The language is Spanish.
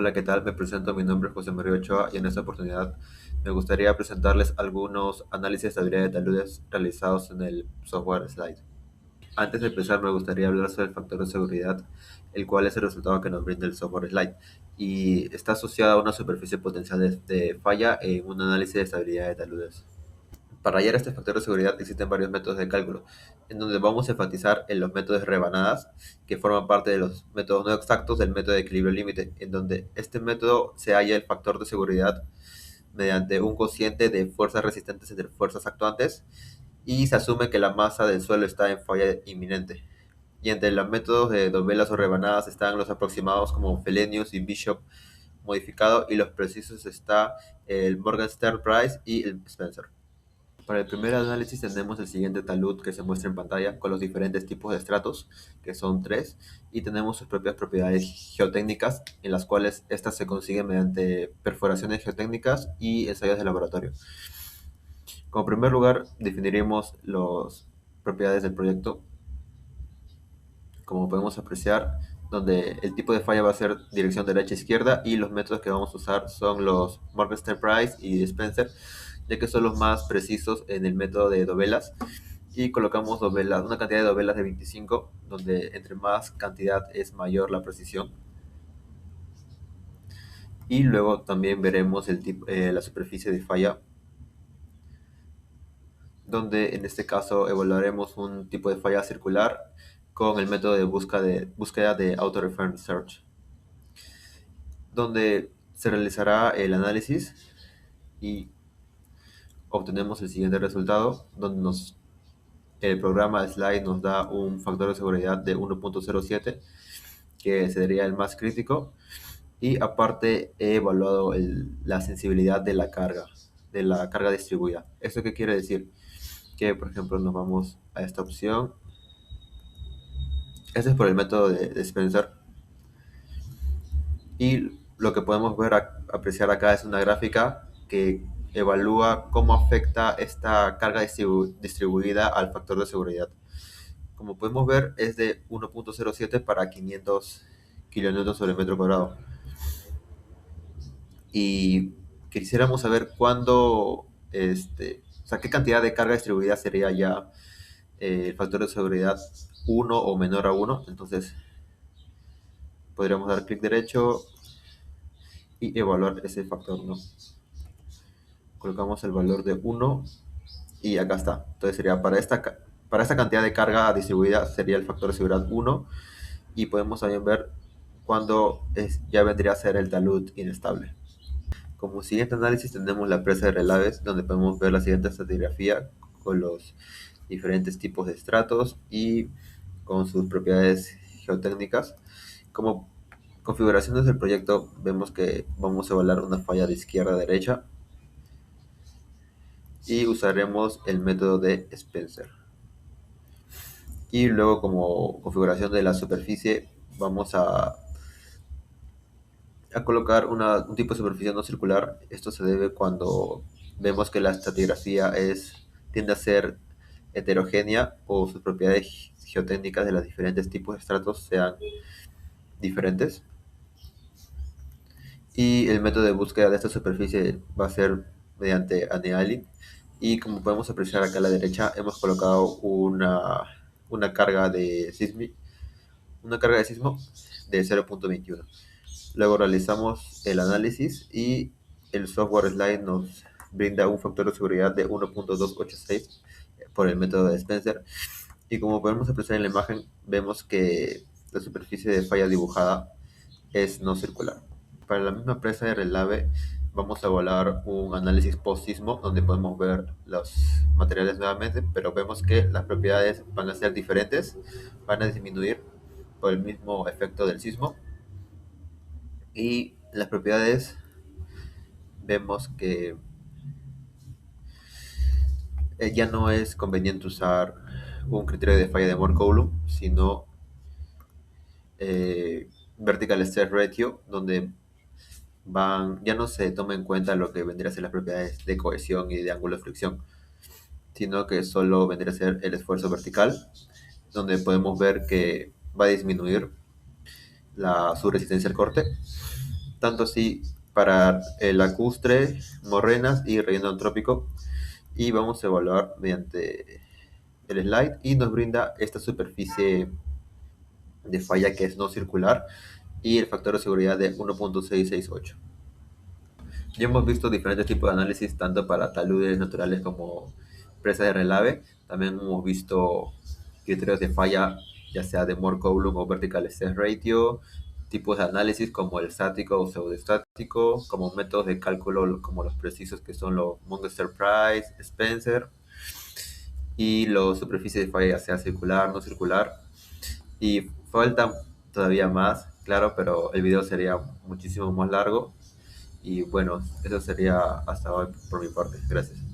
Hola, ¿qué tal? Me presento, mi nombre es José María Ochoa y en esta oportunidad me gustaría presentarles algunos análisis de estabilidad de taludes realizados en el software Slide. Antes de empezar, me gustaría hablar sobre el factor de seguridad, el cual es el resultado que nos brinda el software Slide y está asociado a una superficie potencial de falla en un análisis de estabilidad de taludes. Para hallar este factor de seguridad existen varios métodos de cálculo, en donde vamos a enfatizar en los métodos de rebanadas, que forman parte de los métodos no exactos del método de equilibrio límite, en donde este método se halla el factor de seguridad mediante un cociente de fuerzas resistentes entre fuerzas actuantes y se asume que la masa del suelo está en falla inminente. Y entre los métodos de dovelas o rebanadas están los aproximados como Fellenius y Bishop modificado, y los precisos está el Morgenstern Price y el Spencer. Para el primer análisis tenemos el siguiente talud que se muestra en pantalla con los diferentes tipos de estratos, que son tres, y tenemos sus propias propiedades geotécnicas, en las cuales estas se consiguen mediante perforaciones geotécnicas y ensayos de laboratorio. Como primer lugar, definiremos las propiedades del proyecto, como podemos apreciar, donde el tipo de falla va a ser dirección derecha-izquierda y los métodos que vamos a usar son los Morgenstern Price y Spencer, ya que son los más precisos en el método de dovelas. Y colocamos dovelas, una cantidad de dovelas de 25, donde entre más cantidad es mayor la precisión. Y luego también veremos la superficie de falla, donde en este caso evaluaremos un tipo de falla circular con el método de búsqueda de Auto-Reference Search, donde se realizará el análisis y obtenemos el siguiente resultado, donde el programa Slide nos da un factor de seguridad de 1.07, que sería el más crítico, y aparte he evaluado la sensibilidad de la carga distribuida. ¿Esto qué quiere decir? Que, por ejemplo, nos vamos a esta opción. Este es por el método de Spencer. Y lo que podemos ver, apreciar acá es una gráfica que evalúa cómo afecta esta carga distribuida al factor de seguridad. Como podemos ver, es de 1.07 para 500 kilonewtons sobre metro cuadrado. Y quisiéramos saber o sea, qué cantidad de carga distribuida sería ya el factor de seguridad 1 o menor a 1. Entonces podríamos dar clic derecho y evaluar ese factor, ¿no? Colocamos el valor de 1 y acá está. Entonces sería para esta cantidad de carga distribuida sería el factor de seguridad 1, y podemos también ver cuándo ya vendría a ser el talud inestable. Como siguiente análisis tenemos la presa de relaves, donde podemos ver la siguiente estratigrafía con los diferentes tipos de estratos y con sus propiedades geotécnicas. Como configuraciones del proyecto vemos que vamos a evaluar una falla de izquierda a derecha y usaremos el método de Spencer. Y luego, como configuración de la superficie, vamos a colocar un tipo de superficie no circular. Esto se debe cuando vemos que la estratigrafía tiende a ser heterogénea o sus propiedades geotécnicas de los diferentes tipos de estratos sean diferentes. Y el método de búsqueda de esta superficie va a ser mediante annealing. Y como podemos apreciar acá a la derecha, hemos colocado una carga de sismo de 0.21. Luego realizamos el análisis y el software Slide nos brinda un factor de seguridad de 1.286 por el método de Spencer. Y como podemos apreciar en la imagen, vemos que la superficie de falla dibujada es no circular. Para la misma presa de relave vamos a evaluar un análisis post-sismo, donde podemos ver los materiales nuevamente, pero vemos que las propiedades van a ser diferentes, van a disminuir por el mismo efecto del sismo. Y las propiedades vemos que ya no es conveniente usar un criterio de falla de Moore-Coulomb, sino vertical stress ratio, donde ya no se toma en cuenta lo que vendría a ser las propiedades de cohesión y de ángulo de fricción, sino que solo vendría a ser el esfuerzo vertical, donde podemos ver que va a disminuir su resistencia al corte. tanto así para el lacustre, morrenas y relleno antrópico. Y vamos a evaluar mediante el slide y nos brinda esta superficie de falla que es no circular y el factor de seguridad de 1.668. Ya hemos visto diferentes tipos de análisis tanto para taludes naturales como presas de relave. También hemos visto criterios de falla, ya sea de Moore-Coulomb o Vertical Stress Ratio, tipos de análisis como el estático o pseudoestático, como métodos de cálculo como los precisos que son los Munster-Price, Spencer, y los superficies de falla, ya sea circular, no circular. Y falta todavía más, claro, pero el video sería muchísimo más largo. Y bueno, eso sería hasta hoy por mi parte. Gracias.